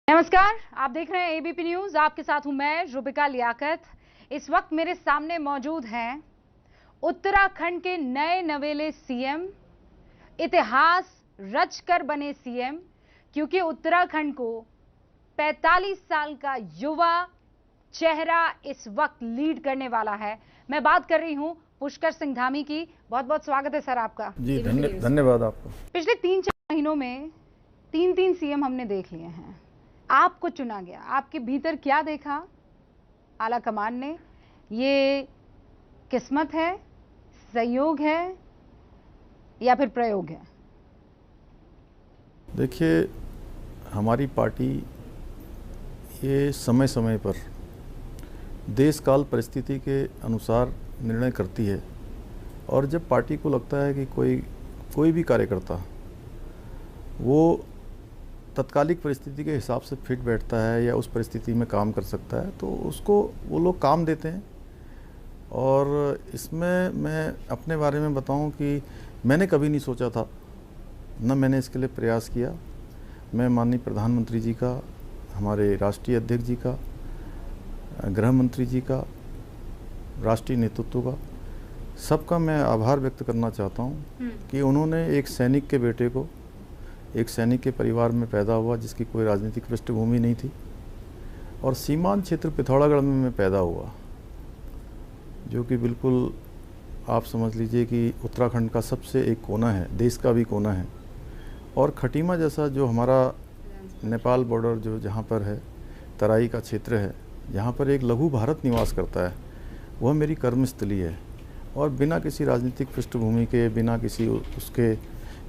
नमस्कार, आप देख रहे हैं एबीपी न्यूज। आपके साथ हूं मैं रुबिका लियाकत। इस वक्त मेरे सामने मौजूद हैं उत्तराखंड के नए नवेले सीएम, इतिहास रचकर बने सीएम, क्योंकि उत्तराखंड को 45 साल का युवा चेहरा इस वक्त लीड करने वाला है। मैं बात कर रही हूं पुष्कर सिंह धामी की। बहुत बहुत स्वागत है सर आपका। जी धन्यवाद आपको। पिछले 3-4 महीनों में 3 सीएम हमने देख लिए हैं। आपको चुना गया, आपके भीतर क्या देखा आला कमान ने? ये किस्मत है, सहयोग है या फिर प्रयोग है? देखिए, हमारी पार्टी ये समय समय पर देश काल परिस्थिति के अनुसार निर्णय करती है, और जब पार्टी को लगता है कि कोई भी कार्यकर्ता वो तत्कालिक परिस्थिति के हिसाब से फिट बैठता है या उस परिस्थिति में काम कर सकता है, तो उसको वो लोग काम देते हैं। और इसमें मैं अपने बारे में बताऊं कि मैंने कभी नहीं सोचा था, न मैंने इसके लिए प्रयास किया। मैं माननीय प्रधानमंत्री जी का, हमारे राष्ट्रीय अध्यक्ष जी का, गृह मंत्री जी का, राष्ट्रीय नेतृत्व का, सबका मैं आभार व्यक्त करना चाहता हूं कि उन्होंने एक सैनिक के बेटे को, एक सैनिक के परिवार में पैदा हुआ जिसकी कोई राजनीतिक पृष्ठभूमि नहीं थी, और सीमांत क्षेत्र पिथौरागढ़ में मैं पैदा हुआ, जो कि बिल्कुल आप समझ लीजिए कि उत्तराखंड का सबसे एक कोना है, देश का भी कोना है। और खटीमा जैसा जो हमारा नेपाल बॉर्डर जो जहाँ पर है, तराई का क्षेत्र है, जहाँ पर एक लघु भारत निवास करता है, वह मेरी कर्मस्थली है। और बिना किसी राजनीतिक पृष्ठभूमि के, बिना किसी उसके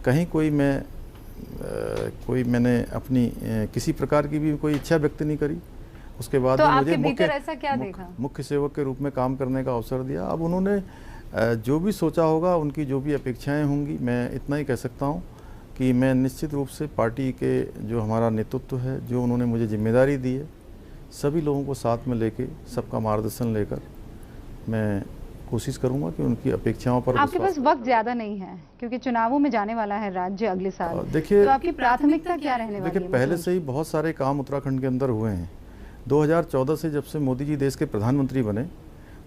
कहीं मैंने अपनी किसी प्रकार की भी कोई इच्छा व्यक्त नहीं करी। उसके बाद तो मुझे मुख्य सेवक के रूप में काम करने का अवसर दिया। अब उन्होंने जो भी सोचा होगा, उनकी जो भी अपेक्षाएं होंगी, मैं इतना ही कह सकता हूं कि मैं निश्चित रूप से पार्टी के जो हमारा नेतृत्व है, जो उन्होंने मुझे जिम्मेदारी दी है, सभी लोगों को साथ में लेके, सबका मार्गदर्शन लेकर मैं कोशिश करूंगा कि उनकी अपेक्षाओं पर। आपके पास वक्त ज्यादा नहीं है क्योंकि चुनावों में जाने वाला है राज्य अगले साल। देखिए, तो आपकी प्राथमिकता क्या रहने वाली है? देखिए, पहले से ही बहुत सारे काम उत्तराखंड के अंदर हुए हैं। 2014 से जब से मोदी जी देश के प्रधानमंत्री बने,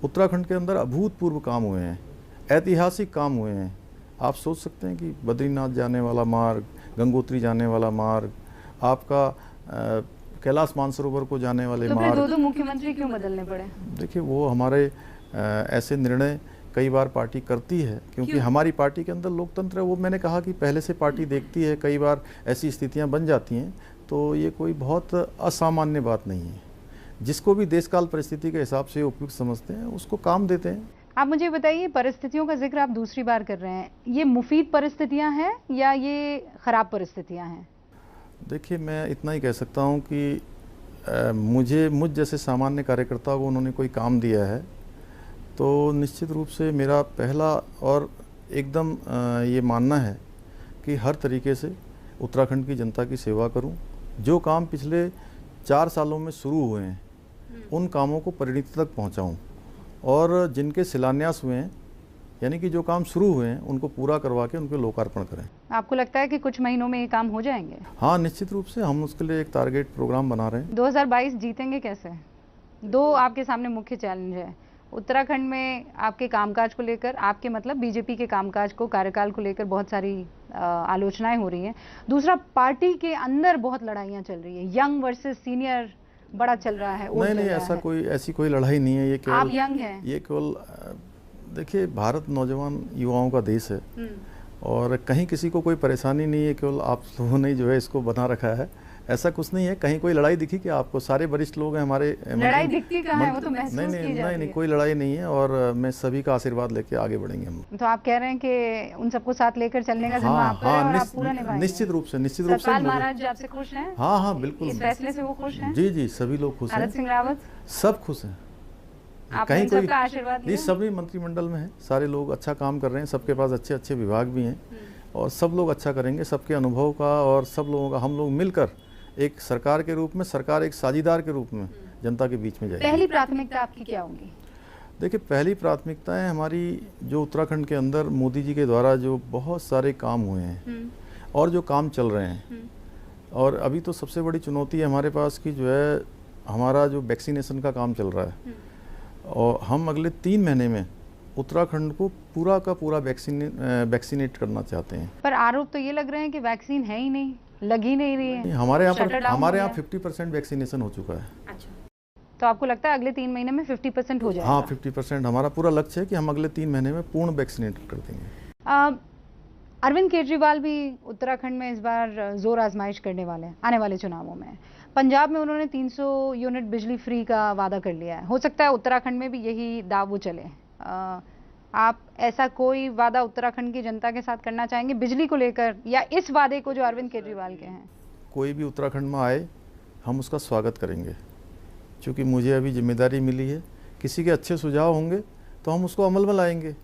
उत्तराखंड के अंदर अभूतपूर्व काम हुए हैं, ऐतिहासिक काम हुए हैं। आप सोच सकते हैं कि बद्रीनाथ जाने वाला मार्ग, गंगोत्री जाने वाला मार्ग, आपका कैलाश मानसरोवर को जाने वाले मार्ग। तो दो मुख्यमंत्री क्यों बदलने पड़े? देखिए, वो हमारे ऐसे निर्णय कई बार पार्टी करती है, क्योंकि हमारी पार्टी के अंदर लोकतंत्र है। वो मैंने कहा कि पहले से पार्टी देखती है, कई बार ऐसी स्थितियां बन जाती हैं, तो ये कोई बहुत असामान्य बात नहीं है। जिसको भी देशकाल परिस्थिति के हिसाब से उपयुक्त समझते हैं, उसको काम देते हैं। आप मुझे बताइए, परिस्थितियों का जिक्र आप दूसरी बार कर रहे हैं, ये मुफीद परिस्थितियां हैं या ये खराब परिस्थितियां हैं? देखिए, मैं इतना ही कह सकता हूँ कि मुझ जैसे सामान्य कार्यकर्ता को उन्होंने कोई काम दिया है, तो निश्चित रूप से मेरा पहला और एकदम ये मानना है कि हर तरीके से उत्तराखंड की जनता की सेवा करूं। जो काम पिछले 4 सालों में शुरू हुए हैं, उन कामों को परिणति तक पहुंचाऊं, और जिनके शिलान्यास हुए हैं, यानी कि जो काम शुरू हुए हैं, उनको पूरा करवा के उनके लोकार्पण करें। आपको लगता है कि कुछ महीनों में ये काम हो जाएंगे? हाँ, निश्चित रूप से हम उसके लिए एक टारगेट प्रोग्राम बना रहे हैं। 2022 जीतेंगे कैसे? 2 आपके सामने मुख्य चैलेंज है। उत्तराखंड में आपके कामकाज को लेकर, आपके मतलब बीजेपी के कामकाज को, कार्यकाल को लेकर बहुत सारी आलोचनाएं हो रही हैं। दूसरा, पार्टी के अंदर बहुत लड़ाइयां चल रही है, यंग वर्सेस सीनियर बड़ा चल रहा है। नहीं, ऐसी कोई लड़ाई नहीं है। ये केवल आप यंग हैं। ये केवल देखिए, भारत नौजवान युवाओं का देश है, और कहीं किसी को कोई परेशानी नहीं है। केवल आप लोगों ने जो है इसको बना रखा है, ऐसा कुछ नहीं है। कहीं कोई लड़ाई दिखी कि आपको? सारे वरिष्ठ लोग हैं हमारे। लड़ाई दिखती कहाँ है? वो तो महसूस की जाती है। नहीं, कोई लड़ाई नहीं है, और मैं सभी का आशीर्वाद लेके आगे बढ़ेंगे हम। तो आप कह रहे हैं कि उन सबको साथ लेकर चलने का जिम्मा आपका है और आप पूरा निभाएंगे? निश्चित रूप से। सतपाल महाराज आपसे खुश हैं? हाँ, बिल्कुल। इस फैसले से वो खुश हैं? जी, सभी लोग खुश हैं। हरक सिंह रावत सब खुश हैं। कहीं कोई आशीर्वाद नहीं, सभी मंत्रिमंडल में है, सारे लोग अच्छा काम कर रहे हैं, सबके पास अच्छे अच्छे विभाग भी हैं, और सब लोग अच्छा करेंगे। सबके अनुभव का और सब लोगों का हम लोग मिलकर एक सरकार के रूप में, सरकार एक साझीदार के रूप में जनता के बीच में जाएगी। पहली प्राथमिकता आपकी क्या होगी? देखिए, पहली प्राथमिकताएं हमारी जो उत्तराखंड के अंदर मोदी जी के द्वारा जो बहुत सारे काम हुए हैं और जो काम चल रहे हैं, और अभी तो सबसे बड़ी चुनौती है हमारे पास की जो है हमारा जो वैक्सीनेशन का काम चल रहा है, और हम अगले 3 महीने में उत्तराखंड को पूरा का पूरा वैक्सीनेट करना चाहते हैं। पर आरोप तो ये लग रहे हैं कि वैक्सीन है ही नहीं, लग ही नहीं रही है। हमारे यहाँ 50% वैक्सीनेशन हो चुका है। अच्छा, तो आपको लगता है अगले 3 महीने में 50% हो जाएगा? हाँ, 50% हमारा पूरा लक्ष्य है कि हम अगले 3 महीने में पूर्ण वैक्सीनेट कर देंगे। अरविंद केजरीवाल भी उत्तराखंड में इस बार जोर आजमाइश करने वाले हैं आने वाले चुनावों में। पंजाब में उन्होंने 300 यूनिट बिजली फ्री का वादा कर लिया है, हो सकता है उत्तराखंड में भी यही दाव वो चले। आप ऐसा कोई वादा उत्तराखंड की जनता के साथ करना चाहेंगे बिजली को लेकर, या इस वादे को जो अरविंद केजरीवाल के हैं? कोई भी उत्तराखंड में आए हम उसका स्वागत करेंगे, क्योंकि मुझे अभी जिम्मेदारी मिली है। किसी के अच्छे सुझाव होंगे तो हम उसको अमल में लाएंगे,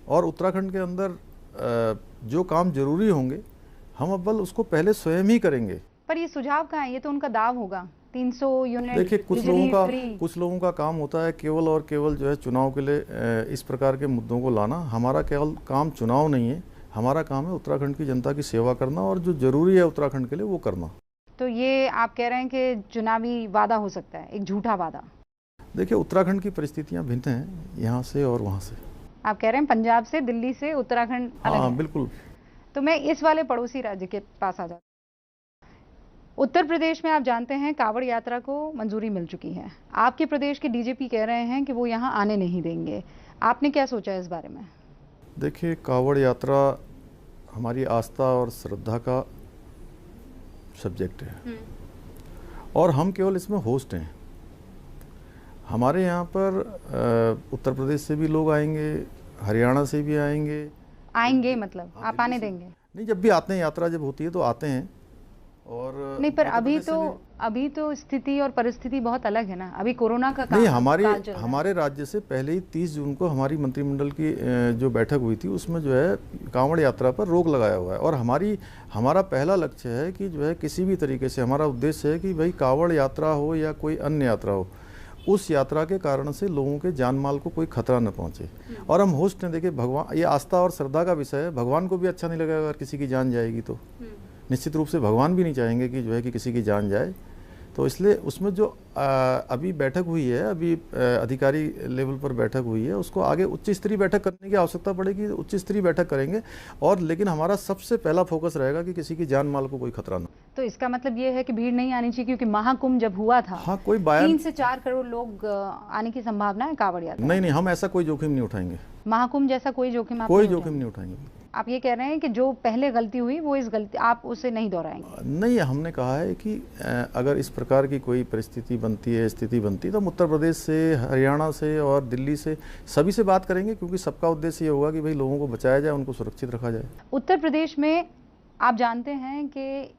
और उत्तराखंड के अंदर जो काम जरूरी होंगे हम अव्वल उसको पहले स्वयं ही करेंगे। पर ये सुझाव कहाँ है? ये तो उनका दाव होगा, 300 यूनिट। देखिए, कुछ लोगों का काम होता है केवल और केवल जो है चुनाव के लिए इस प्रकार के मुद्दों को लाना। हमारा केवल काम चुनाव नहीं है, हमारा काम है उत्तराखंड की जनता की सेवा करना और जो जरूरी है उत्तराखंड के लिए वो करना। तो ये आप कह रहे हैं कि चुनावी वादा हो सकता है, एक झूठा वादा? देखिए, उत्तराखंड की परिस्थितियाँ भिन्न हैं यहाँ से और वहाँ से। आप कह रहे हैं पंजाब से दिल्ली से उत्तराखंड अलग है? हाँ, बिल्कुल। तो मैं इस वाले पड़ोसी राज्य के पास आ जाता हूं। उत्तर प्रदेश में आप जानते हैं कांवड़ यात्रा को मंजूरी मिल चुकी है। आपके प्रदेश के डीजीपी कह रहे हैं कि वो यहाँ आने नहीं देंगे। आपने क्या सोचा है इस बारे में? देखिए, कांवड़ यात्रा हमारी आस्था और श्रद्धा का सब्जेक्ट है, और हम केवल इसमें होस्ट हैं। हमारे यहाँ पर उत्तर प्रदेश से भी लोग आएंगे, हरियाणा से भी आएंगे। मतलब आप आने देंगे? नहीं, जब भी आते हैं, यात्रा जब होती है तो आते हैं। और नहीं, पर अभी तो स्थिति और परिस्थिति बहुत अलग है ना, अभी कोरोना का नहीं। हमारे राज्य से पहले ही 30 जून को हमारी मंत्रिमंडल की जो बैठक हुई थी उसमें जो है कांवड़ यात्रा पर रोक लगाया हुआ है, और हमारा पहला लक्ष्य है कि जो है किसी भी तरीके से हमारा उद्देश्य है कि भाई कांवड़ यात्रा हो या कोई अन्य यात्रा हो, उस यात्रा के कारण से लोगों के जान माल को कोई खतरा न पहुंचे। और हम होस्ट हैं। देखिए, भगवान, ये आस्था और श्रद्धा का विषय है। भगवान को भी अच्छा नहीं लगेगा अगर किसी की जान जाएगी, तो निश्चित रूप से भगवान भी नहीं चाहेंगे कि जो है कि किसी की जान जाए। तो इसलिए उसमें जो अभी बैठक हुई है, अभी अधिकारी लेवल पर बैठक हुई है, उसको आगे उच्च स्तरीय बैठक करने की आवश्यकता पड़ेगी, उच्च स्तरीय बैठक करेंगे। और लेकिन हमारा सबसे पहला फोकस रहेगा कि किसी की जान माल को कोई खतरा ना। तो इसका मतलब ये है कि भीड़ नहीं आनी चाहिए, क्योंकि महाकुंभ जब हुआ था, हाँ, कोई 3 से 4 करोड़ लोग आने की संभावना है कांवड़ यात्रा। नहीं, हम ऐसा कोई जोखिम नहीं उठाएंगे। महाकुंभ जैसा कोई जोखिम नहीं उठाएंगे। आप ये कह रहे हैं कि जो पहले गलती हुई वो इस गलती आप उसे नहीं दोहराएंगे? नहीं, हमने कहा है कि अगर इस प्रकार की कोई परिस्थिति बनती है, स्थिति बनती है, तो हम उत्तर प्रदेश से, हरियाणा से और दिल्ली से सभी से बात करेंगे, क्योंकि सबका उद्देश्य ये होगा कि भाई लोगों को बचाया जाए, उनको सुरक्षित रखा जाए। उत्तर प्रदेश में आप जानते हैं कि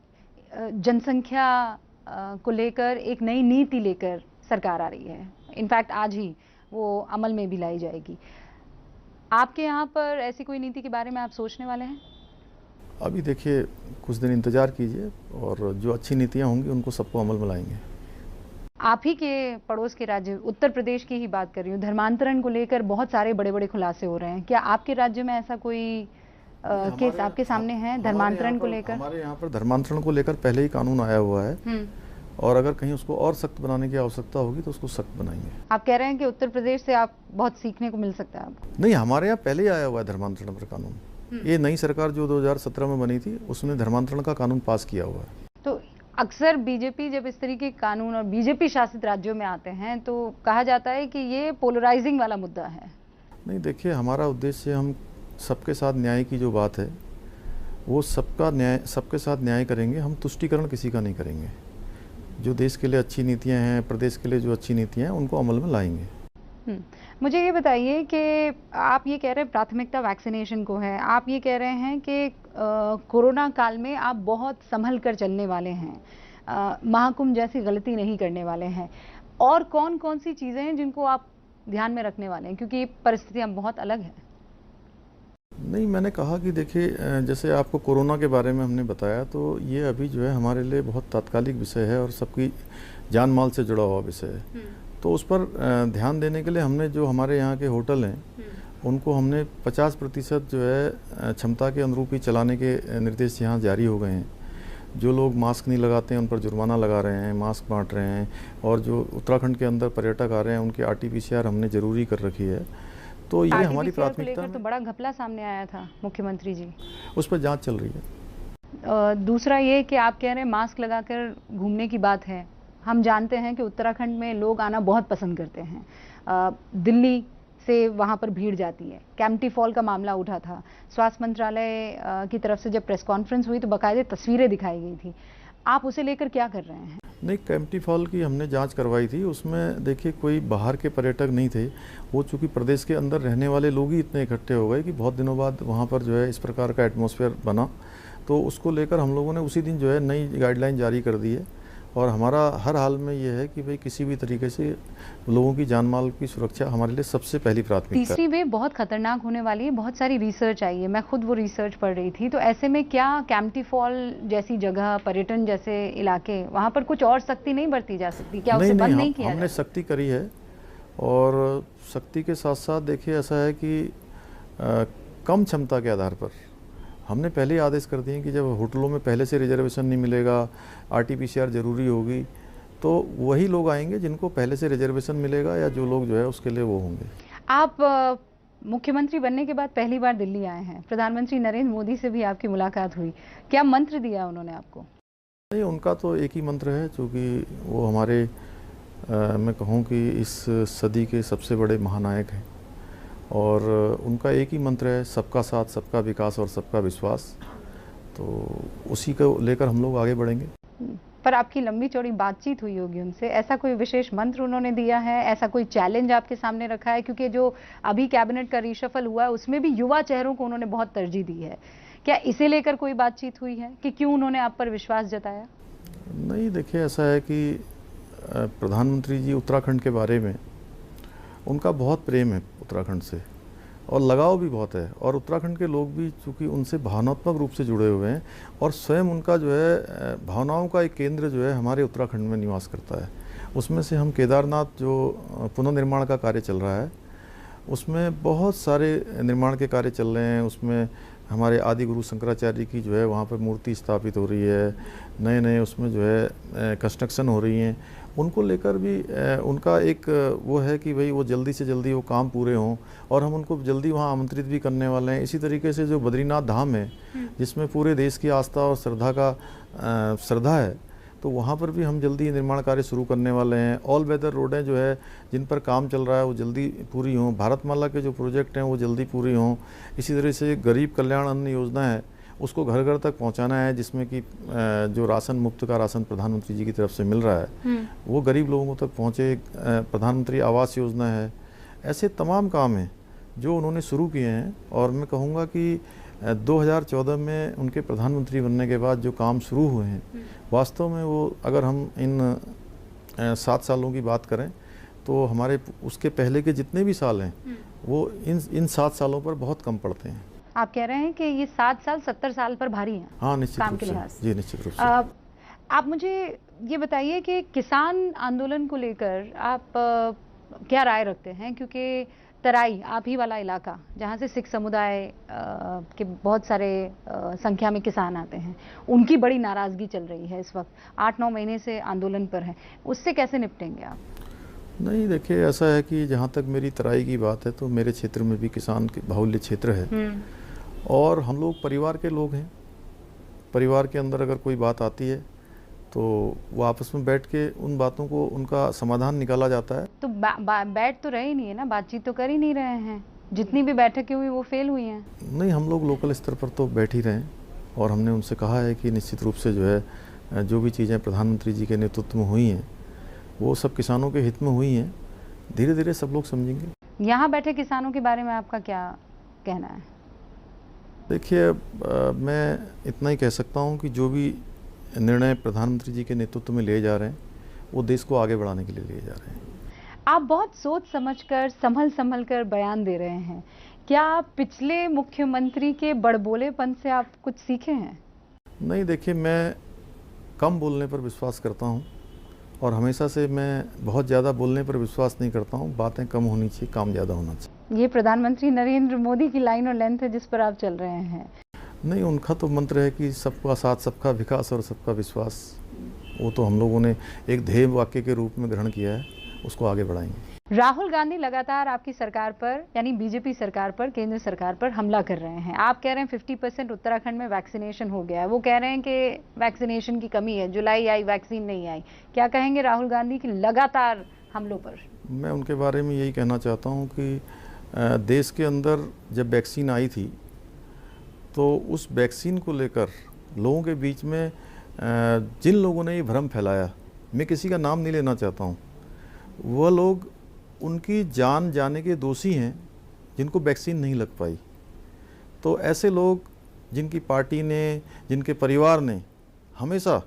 जनसंख्या को लेकर एक नई नीति लेकर सरकार आ रही है। इनफैक्ट आज ही वो अमल में भी लाई जाएगी। आपके यहाँ पर ऐसी कोई नीति के बारे में आप सोचने वाले हैं? अभी देखिए, कुछ दिन इंतजार कीजिए, और जो अच्छी नीतियाँ होंगी उनको सबको अमल में लाएंगे। आप ही के पड़ोस के राज्य उत्तर प्रदेश की ही बात कर रही हूँ। धर्मांतरण को लेकर बहुत सारे बड़े बड़े खुलासे हो रहे हैं। क्या आपके राज्य में ऐसा कोई केस आपके सामने है धर्मांतरण को लेकर? हमारे यहाँ पर धर्मांतरण को लेकर पहले ही कानून आया हुआ है, और अगर कहीं उसको और सख्त बनाने की आवश्यकता होगी तो उसको सख्त बनाएंगे। आप कह रहे हैं कि उत्तर प्रदेश से आप बहुत सीखने को मिल सकता है आपको? नहीं, हमारे यहाँ पहले ही आया हुआ है धर्मांतरण पर कानून। ये नई सरकार जो 2017 में बनी थी उसने धर्मांतरण का कानून पास किया हुआ है। तो अक्सर बीजेपी जब इस तरीके के कानून और बीजेपी शासित राज्यों में आते हैं तो कहा जाता है कि ये पोलराइजिंग वाला मुद्दा है। नहीं, देखिए, हमारा उद्देश्य, हम सबके साथ न्याय की जो बात है वो सबके साथ न्याय करेंगे। हम तुष्टीकरण किसी का नहीं करेंगे। जो देश के लिए अच्छी नीतियां हैं, प्रदेश के लिए जो अच्छी नीतियां हैं, उनको अमल में लाएंगे। मुझे ये बताइए कि आप ये कह रहे हैं प्राथमिकता वैक्सीनेशन को है, आप ये कह रहे हैं कि कोरोना काल में आप बहुत संभल कर चलने वाले हैं, महाकुंभ जैसी गलती नहीं करने वाले हैं, और कौन कौन सी चीज़ें हैं जिनको आप ध्यान में रखने वाले हैं, क्योंकि परिस्थितियाँ बहुत अलग हैं? नहीं, मैंने कहा कि देखिए, जैसे आपको कोरोना के बारे में हमने बताया, तो ये अभी जो है हमारे लिए बहुत तात्कालिक विषय है और सबकी जान माल से जुड़ा हुआ विषय है। तो उस पर ध्यान देने के लिए हमने जो हमारे यहाँ के होटल हैं उनको हमने 50% जो है क्षमता के अनुरूप ही चलाने के निर्देश यहाँ जारी हो गए हैं। जो लोग मास्क नहीं लगाते हैं उन पर जुर्माना लगा रहे हैं, मास्क बांट रहे हैं, और जो उत्तराखंड के अंदर पर्यटक आ रहे हैं उनकी RT-PCR हमने ज़रूरी कर रखी है। तो ये हमारी प्राथमिकता तो बड़ा घपला सामने आया था मुख्यमंत्री जी, उस पर जांच चल रही है। दूसरा ये कि आप कह रहे हैं मास्क लगाकर घूमने की बात है। हम जानते हैं कि उत्तराखंड में लोग आना बहुत पसंद करते हैं। दिल्ली से वहाँ पर भीड़ जाती है। कैंपटी फॉल का मामला उठा था, स्वास्थ्य मंत्रालय की तरफ से जब प्रेस कॉन्फ्रेंस हुई तो बाकायदे तस्वीरें दिखाई गई थी। आप उसे लेकर क्या कर रहे हैं? नहीं, कैंपटी फॉल की हमने जांच करवाई थी, उसमें देखिए कोई बाहर के पर्यटक नहीं थे। वो चूँकि प्रदेश के अंदर रहने वाले लोग ही इतने इकट्ठे हो गए कि बहुत दिनों बाद वहाँ पर जो है इस प्रकार का एटमॉस्फेयर बना, तो उसको लेकर हम लोगों ने उसी दिन जो है नई गाइडलाइन जारी कर दी है। और हमारा हर हाल में ये है कि भाई किसी भी तरीके से लोगों की जान माल की सुरक्षा हमारे लिए सबसे पहली प्राथमिकता है। तीसरी वेव बहुत खतरनाक होने वाली है, बहुत सारी रिसर्च आई है, मैं खुद वो रिसर्च पढ़ रही थी। तो ऐसे में क्या कैंपटी फॉल जैसी जगह, पर्यटन जैसे इलाके, वहाँ पर कुछ और सख्ती नहीं बरती जा सकती? क्या उसे बंद नहीं किया? हमने सख्ती करी है, और सख्ती के साथ साथ देखिए ऐसा है कि कम क्षमता के आधार पर हमने पहले ही आदेश कर दिए कि जब होटलों में पहले से रिजर्वेशन नहीं मिलेगा, RT-PCR ज़रूरी होगी, तो वही लोग आएंगे जिनको पहले से रिजर्वेशन मिलेगा, या जो लोग जो है उसके लिए वो होंगे। आप मुख्यमंत्री बनने के बाद पहली बार दिल्ली आए हैं, प्रधानमंत्री नरेंद्र मोदी से भी आपकी मुलाकात हुई, क्या मंत्र दिया उन्होंने आपको? नहीं, उनका तो एक ही मंत्र है, चूँकि वो हमारे मैं कहूँ कि इस सदी के सबसे बड़े महानायक हैं, और उनका एक ही मंत्र है, सबका साथ, सबका विकास और सबका विश्वास। तो उसी को लेकर हम लोग आगे बढ़ेंगे। पर आपकी लंबी चौड़ी बातचीत हुई होगी उनसे, ऐसा कोई विशेष मंत्र उन्होंने दिया है, ऐसा कोई चैलेंज आपके सामने रखा है? क्योंकि जो अभी कैबिनेट का रिशफल हुआ है उसमें भी युवा चेहरों को उन्होंने बहुत तरजीह दी है। क्या इसे लेकर कोई बातचीत हुई है कि क्यों उन्होंने आप पर विश्वास जताया? नहीं, देखिए ऐसा है कि प्रधानमंत्री जी उत्तराखंड के बारे में उनका बहुत प्रेम है उत्तराखंड से, और लगाव भी बहुत है, और उत्तराखंड के लोग भी चूँकि उनसे भावनात्मक रूप से जुड़े हुए हैं, और स्वयं उनका जो है भावनाओं का एक केंद्र जो है हमारे उत्तराखंड में निवास करता है। उसमें से हम केदारनाथ जो पुनर्निर्माण का कार्य चल रहा है, उसमें बहुत सारे निर्माण के कार्य चल रहे हैं। उसमें हमारे आदि गुरु शंकराचार्य की जो है वहाँ पर मूर्ति स्थापित हो रही है, नए नए उसमें जो है कंस्ट्रक्शन हो रही हैं। उनको लेकर भी उनका एक वो है कि भाई वो जल्दी से जल्दी वो काम पूरे हों, और हम उनको जल्दी वहाँ आमंत्रित भी करने वाले हैं। इसी तरीके से जो बद्रीनाथ धाम है, जिसमें पूरे देश की आस्था और श्रद्धा है, तो वहाँ पर भी हम जल्दी निर्माण कार्य शुरू करने वाले हैं। ऑल वेदर रोडें जो है जिन पर काम चल रहा है वो जल्दी पूरी हों, भारतमाला के जो प्रोजेक्ट हैं वो जल्दी पूरी हों। इसी तरह से गरीब कल्याण अन्न योजना है, उसको घर घर तक पहुंचाना है, जिसमें कि जो राशन मुफ्त का राशन प्रधानमंत्री जी की तरफ से मिल रहा है वो गरीब लोगों तक पहुंचे। प्रधानमंत्री आवास योजना है, ऐसे तमाम काम हैं जो उन्होंने शुरू किए हैं। और मैं कहूँगा कि 2014 में उनके प्रधानमंत्री बनने के बाद जो काम शुरू हुए हैं, वास्तव में वो अगर हम इन 7 सालों की बात करें तो हमारे उसके पहले के जितने भी साल हैं वो इन 7 सालों पर बहुत कम पड़ते हैं। आप कह रहे हैं कि ये 7 साल 70 साल पर भारी हैं? हाँ, निश्चित रूप से। जी, निश्चित रूप से। आप मुझे ये बताइए कि किसान आंदोलन को लेकर आप क्या राय रखते हैं? क्योंकि तराई, आप ही वाला इलाका जहाँ से सिख समुदाय के बहुत सारे संख्या में किसान आते हैं, उनकी बड़ी नाराज़गी चल रही है इस वक्त, 8-9 महीने से आंदोलन पर है, उससे कैसे निपटेंगे आप? नहीं, देखिए ऐसा है कि जहाँ तक मेरी तराई की बात है तो मेरे क्षेत्र में भी किसान के बाहुल्य क्षेत्र है, और हम लोग परिवार के लोग हैं। परिवार के अंदर अगर कोई बात आती है तो वो आपस में बैठ के उन बातों को, उनका समाधान निकाला जाता है। तो बैठ तो रहे नहीं है ना, बातचीत तो कर ही नहीं रहे हैं, जितनी भी बैठकें हुई वो फेल हुई हैं। नहीं, हम लोग लोकल स्तर पर तो बैठ ही रहे हैं, और हमने उनसे कहा है कि निश्चित रूप से जो है जो भी चीज़ें प्रधानमंत्री जी के नेतृत्व में हुई हैं वो सब किसानों के हित में हुई हैं। धीरे धीरे सब लोग समझेंगे। यहाँ बैठे किसानों के बारे में आपका क्या कहना है? देखिए, मैं इतना ही कह सकता हूँ कि जो भी निर्णय प्रधानमंत्री जी के नेतृत्व में लिए जा रहे हैं वो देश को आगे बढ़ाने के लिए लिए जा रहे हैं। आप बहुत सोच समझकर, संभल कर बयान दे रहे हैं। क्या पिछले मुख्यमंत्री के बड़बोलेपन से आप कुछ सीखे हैं? नहीं, देखिए मैं कम बोलने पर विश्वास करता हूँ, और हमेशा से मैं बहुत ज़्यादा बोलने पर विश्वास नहीं करता हूँ। बातें कम होनी चाहिए, काम ज़्यादा होना चाहिए। ये प्रधानमंत्री नरेंद्र मोदी की लाइन और लेंथ है जिस पर आप चल रहे हैं। नहीं, उनका तो मंत्र है कि सबका साथ, सबका विकास और सबका विश्वास। वो तो हम लोगों ने एक ध्येय वाक्य के रूप में ग्रहण किया है, उसको आगे बढ़ाएंगे। राहुल गांधी लगातार आपकी सरकार पर यानी बीजेपी सरकार पर, केंद्र सरकार पर हमला कर रहे हैं। आप कह रहे हैं 50% उत्तराखंड में वैक्सीनेशन हो गया है, वो कह रहे हैं कि वैक्सीनेशन की कमी है, जुलाई आई वैक्सीन नहीं आई। क्या कहेंगे राहुल गांधी की लगातार हमलों पर? मैं उनके बारे में यही कहना चाहता हूँ कि देश के अंदर जब वैक्सीन आई थी तो उस वैक्सीन को लेकर लोगों के बीच में जिन लोगों ने ये भ्रम फैलाया, मैं किसी का नाम नहीं लेना चाहता हूँ, वह लोग उनकी जान जाने के दोषी हैं जिनको वैक्सीन नहीं लग पाई। तो ऐसे लोग जिनकी पार्टी ने, जिनके परिवार ने हमेशा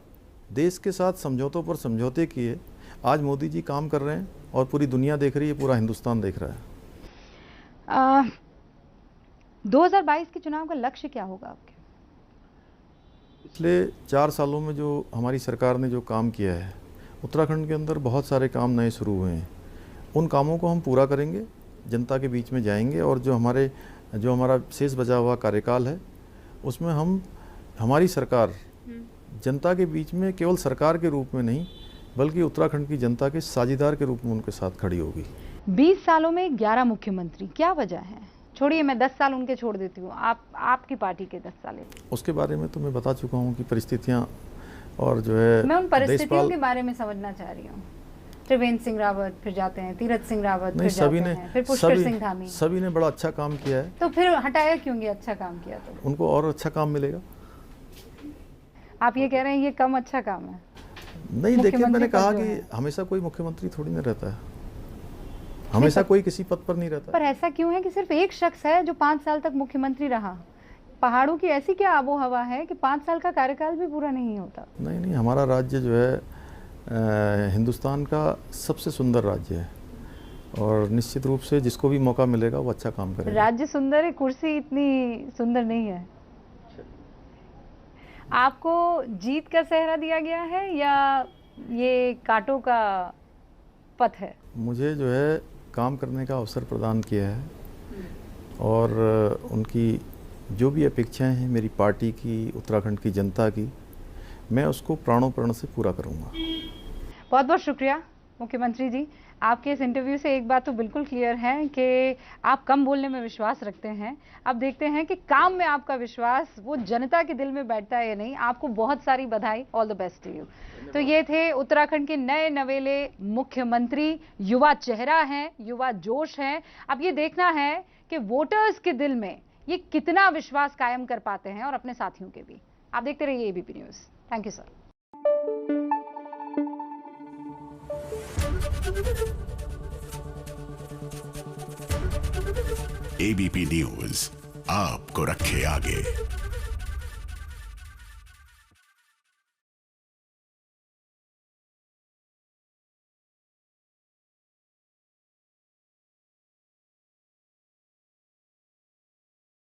देश के साथ समझौतों पर समझौते किए, आज मोदी जी काम कर रहे हैं और पूरी दुनिया देख रही है, पूरा हिंदुस्तान देख रहा है। 2022 के चुनाव का लक्ष्य क्या होगा आपके? पिछले 4 सालों में जो हमारी सरकार ने जो काम किया है, उत्तराखंड के अंदर बहुत सारे काम नए शुरू हुए हैं। उन कामों को हम पूरा करेंगे, जनता के बीच में जाएंगे और जो हमारा शेष बचा हुआ कार्यकाल है उसमें हमारी सरकार जनता के बीच में केवल सरकार के रूप में नहीं बल्कि उत्तराखंड की जनता के साझीदार के रूप में उनके साथ खड़ी होगी। 20 सालों में 11 मुख्यमंत्री, क्या वजह है? छोड़िए, मैं 10 साल उनके छोड़ देती हूँ, आपकी पार्टी के 10 साल। उसके बारे में तो मैं बता चुका हूँ कि परिस्थितियाँ और जो है, मैं उन परिस्थितियों के बारे में समझना चाह रही हूँ। त्रिवेंद्र सिंह रावत फिर जाते हैं, तीरथ सिंह रावत फिर जाते हैं, फिर पुष्कर सिंह धामी, सभी ने बड़ा अच्छा काम किया है। तो फिर हटाया क्यों? ये अच्छा काम किया तो उनको और अच्छा काम मिलेगा। आप ये कह रहे हैं ये कम अच्छा काम है? नहीं, देखिए, मैंने कहा कि हमेशा कोई मुख्यमंत्री थोड़ी ना रहता है, हमेशा कोई किसी पद पर नहीं रहता। पर ऐसा क्यों है कि सिर्फ एक शख्स है जो 5 साल तक मुख्यमंत्री रहा? पहाड़ों की ऐसी क्या आबो हवा है कि 5 साल का कार्यकाल भी पूरा नहीं होता? नहीं, हमारा राज्य जो है हिंदुस्तान का सबसे सुंदर राज्य है और निश्चित रूप से जिसको भी मौका मिलेगा वो अच्छा काम करेगा। राज्य सुंदर है, कुर्सी इतनी सुंदर नहीं है। आपको जीत का सेहरा दिया गया है या ये कांटों का पथ है? मुझे जो है काम करने का अवसर प्रदान किया है और उनकी जो भी अपेक्षाएं हैं मेरी पार्टी की, उत्तराखंड की जनता की, मैं उसको प्राणों प्राण से पूरा करूंगा। बहुत बहुत शुक्रिया मुख्यमंत्री जी। आपके इस इंटरव्यू से एक बात तो बिल्कुल क्लियर है कि आप कम बोलने में विश्वास रखते हैं। अब देखते हैं कि काम में आपका विश्वास वो जनता के दिल में बैठता है या नहीं। आपको बहुत सारी बधाई, all the best to you. तो ये थे उत्तराखंड के नए नवेले मुख्यमंत्री, युवा चेहरा हैं, युवा जोश हैं। अब ये देखना है कि वोटर्स के दिल में ये कितना विश्वास कायम कर पाते हैं और अपने साथियों के भी। आप देखते रहिए ABP news. Thank you sir. ABP news आपको रखे आगे।